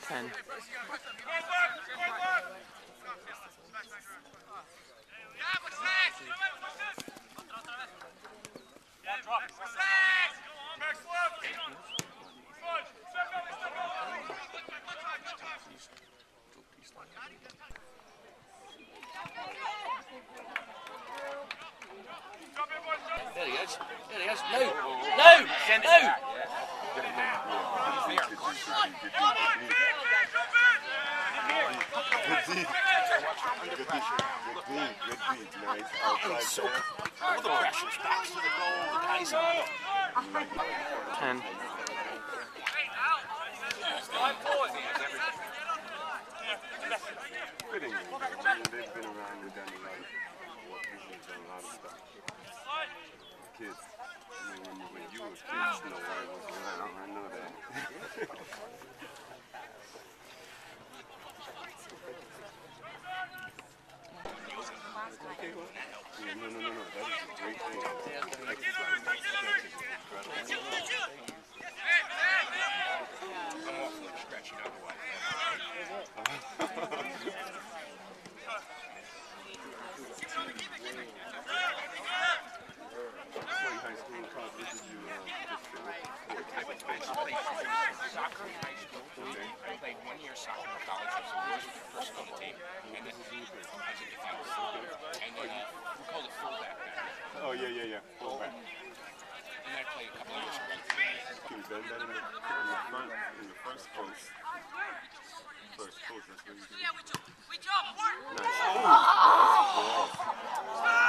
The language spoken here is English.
10. There he goes. There he goes. No! No! No! All the pressure's back to the goal. The guys are 10. Fitting. They've been around and done a lot of stuff. Kids. I mean, when you were kids, no one was around. I know that. No. That is a great thing. I'm awfully scratching out the way. Soccer in high school. I played 1 year soccer in college. I was the worst person on the team. And then I was a defense. And then we called it fullback then. Oh, yeah. Fullback. And I played a couple of years of rugby. Can you bend that in the front, in the first post? First post, that's what you do. We jump. Nice.